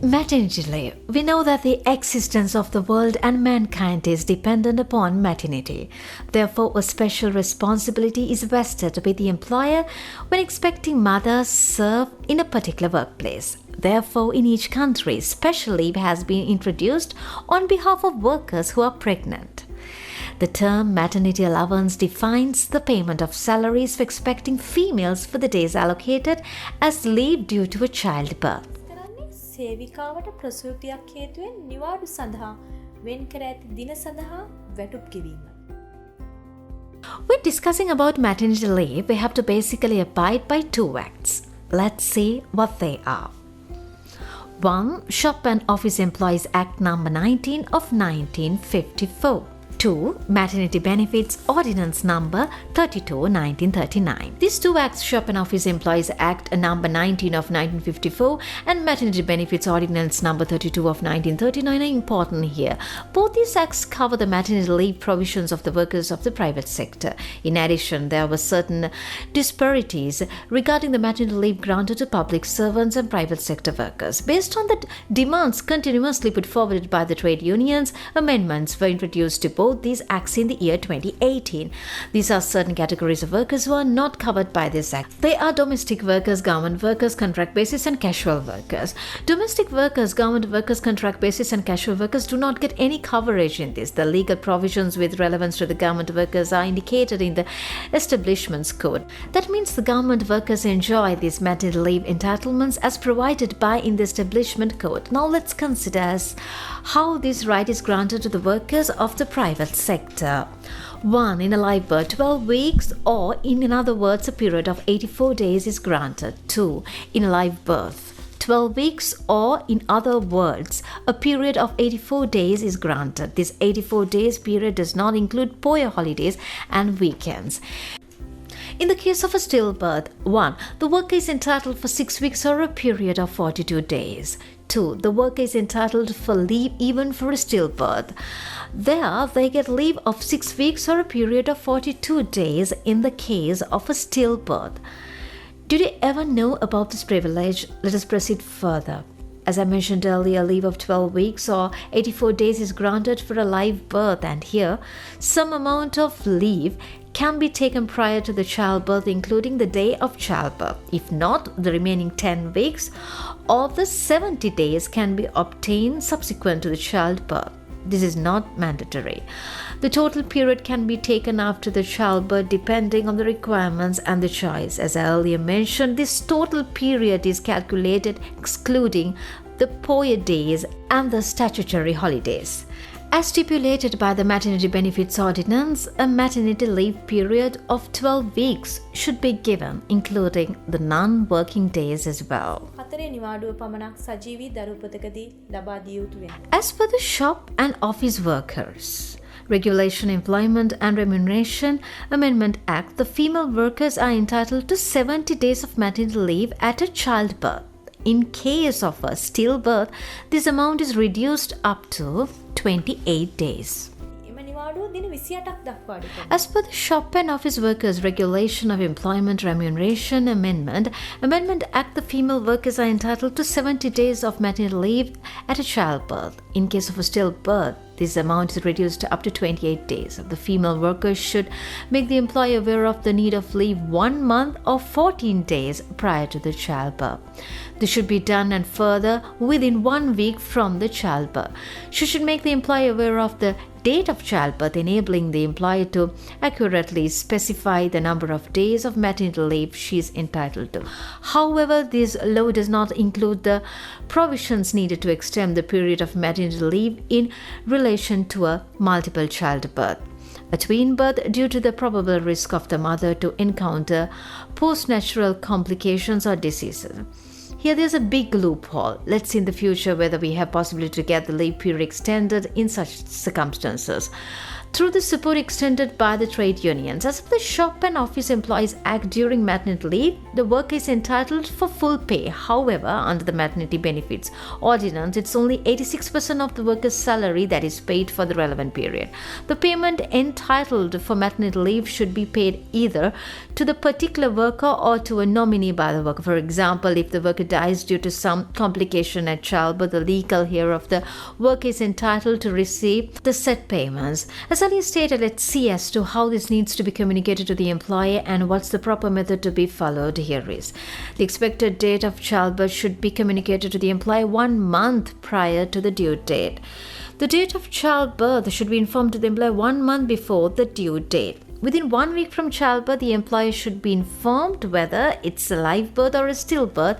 Maternity leave. We know that the existence of the world and mankind is dependent upon maternity. Therefore, a special responsibility is vested with the employer when expecting mothers serve in a particular workplace. Therefore, in each country, special leave has been introduced on behalf of workers who are pregnant. The term maternity allowance defines the payment of salaries for expecting females for the days allocated as leave due to a childbirth. සේවිකාවට ප්‍රසූතියක් හේතුවෙන් නිවාඩු සඳහා වෙන් කර ඇති දින සඳහා වැටුප් ගෙවීම. When discussing about maternity leave, we have to basically abide by two acts. Let's see what they are. 1. Shop and Office Employees Act number 19 of 1954. 2. Maternity Benefits Ordinance number 32, 1939. These two acts, Shop and Office Employees Act number 19 of 1954 and Maternity Benefits Ordinance number 32 of 1939 are important here. Both these acts cover the maternity leave provisions of the workers of the private sector. In addition, there were certain disparities regarding the maternity leave granted to public servants and private sector workers. Based on the demands continuously put forward by the trade unions, amendments were introduced to both these acts in the year 2018. These are certain categories of workers who are not covered by this act. They are domestic workers, government workers, contract basis and casual workers. Domestic workers, government workers, contract basis and casual workers do not get any coverage in this. The legal provisions with relevance to the government workers are indicated in the Establishments Code. That means the government workers enjoy these maternity leave entitlements as provided by in the Establishment Code. Now let's consider how this right is granted to the workers of the private sector. 1. In a live birth, 12 weeks or in other words, a period of 84 days is granted. 2. In a live birth, 12 weeks or in other words, a period of 84 days is granted. This 84 days period does not include Poya holidays and weekends. In the case of a stillbirth, 1. The worker is entitled for 6 weeks or a period of 42 days. 2. The worker is entitled for leave even for a stillbirth. There, they get leave of 6 weeks or a period of 42 days in the case of a stillbirth. Did you ever know about this privilege? Let us proceed further. As I mentioned earlier, leave of 12 weeks or 84 days is granted for a live birth, and here, some amount of leave can be taken prior to the childbirth, including the day of childbirth. If not, the remaining 10 weeks or the 70 days can be obtained subsequent to the childbirth. This is not mandatory. The total period can be taken after the childbirth depending on the requirements and the choice. As I earlier mentioned, this total period is calculated excluding the Poya days and the statutory holidays. As stipulated by the Maternity Benefits Ordinance, a maternity leave period of 12 weeks should be given, including the non-working days as well. As for the shop and office workers, Regulation, Employment and Remuneration Amendment Act, the female workers are entitled to 70 days of maternity leave at a childbirth. In case of a stillbirth, this amount is reduced up to 28 days. As per the Shop and Office Workers Regulation of Employment Remuneration Amendment Act, the female workers are entitled to 70 days of maternity leave at a childbirth. In case of a stillbirth, this amount is reduced to up to 28 days. The female workers should make the employer aware of the need of leave 1 month or 14 days prior to the childbirth. This should be done and further within 1 week from the childbirth. She should make the employer aware of the date of childbirth, enabling the employer to accurately specify the number of days of maternity leave she is entitled to. However, this law does not include the provisions needed to extend the period of maternity leave in relation to a multiple childbirth, a twin birth due to the probable risk of the mother to encounter post-natural complications or diseases. Here there's a big loophole. Let's see in the future whether we have possibility to get the leave period extended in such circumstances. through the support extended by the trade unions. As the Shop and Office Employees Act, during maternity leave, the worker is entitled for full pay. However, under the Maternity Benefits Ordinance, it's only 86% of the worker's salary that is paid for the relevant period. The payment entitled for maternity leave should be paid either to the particular worker or to a nominee by the worker. For example, if the worker dies due to some complication at childbirth, the legal heir of the worker is entitled to receive the said payments. As earlier stated, let's see as to how this needs to be communicated to the employer and what's the proper method to be followed. Here is the expected date of childbirth should be communicated to the employer 1 month prior to the due date. The date of childbirth should be informed to the employer 1 month before the due date. Within 1 week from childbirth, the employer should be informed whether it's a live birth or a stillbirth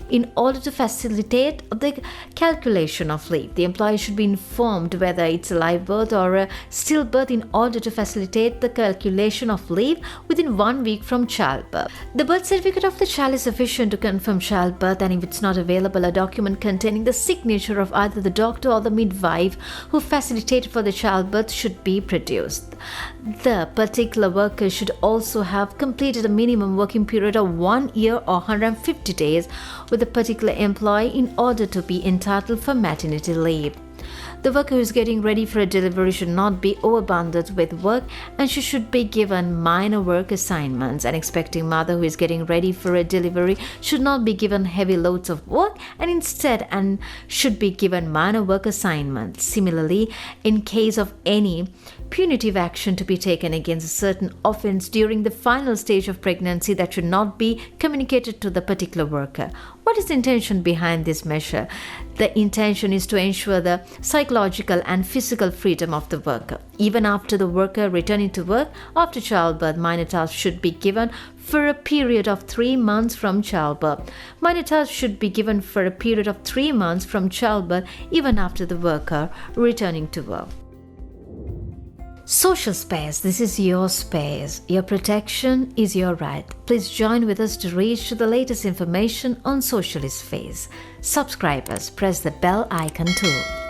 in order to facilitate the calculation of leave. The employer should be informed whether it's a live birth or a stillbirth in order to facilitate the calculation of leave within 1 week from childbirth. The birth certificate of the child is sufficient to confirm childbirth, and if it's not available, a document containing the signature of either the doctor or the midwife who facilitated for the childbirth should be produced. The particular worker should also have completed a minimum working period of 1 year or 150 days with a particular employee in order to be entitled for maternity leave. The worker who is getting ready for a delivery should not be overburdened with work, and she should be given minor work assignments. An expecting mother who is getting ready for a delivery should not be given heavy loads of work and instead should be given minor work assignments. Similarly, in case of any punitive action to be taken against a certain offense during the final stage of pregnancy, that should not be communicated to the particular worker. What is the intention behind this measure? The intention is to ensure the psychological and physical freedom of the worker. Even after the worker returning to work after childbirth, minor tasks should be given for a period of 3 months from childbirth. Minor tasks should be given for a period of 3 months from childbirth, even after the worker returning to work. Social space. This is your space. Your protection is your right. Please join with us to reach the latest information on socialist space. Subscribe us. Press the bell icon too.